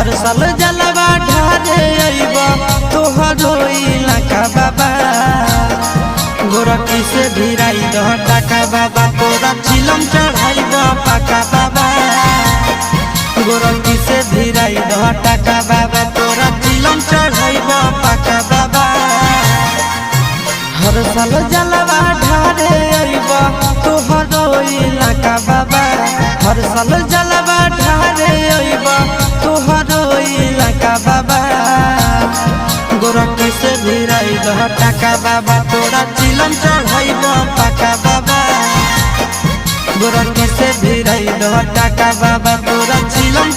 हर साल जलवा ढारे अइबा तोहरो इलाका बाबा गोरखी से भिराई दह टाका बाबा तोरा चिलम चढ़ाइबा पाका बाबा गोरखी से भिराई दह टाका बाबा तोरा चिलम चढ़ाइबा पाका बाबा हर साल जलवा ढारे अइबा तोहरो इलाका बाबा हर साल जलवा ढारे अइबा तोहरो इलाका बाबा गोरखी से भिराई दह टाका बाबा तोरा चिलम चढ़ाइबा पाका बाबा गोरखी से भिराई दह टाका बाबा तोरा चिलम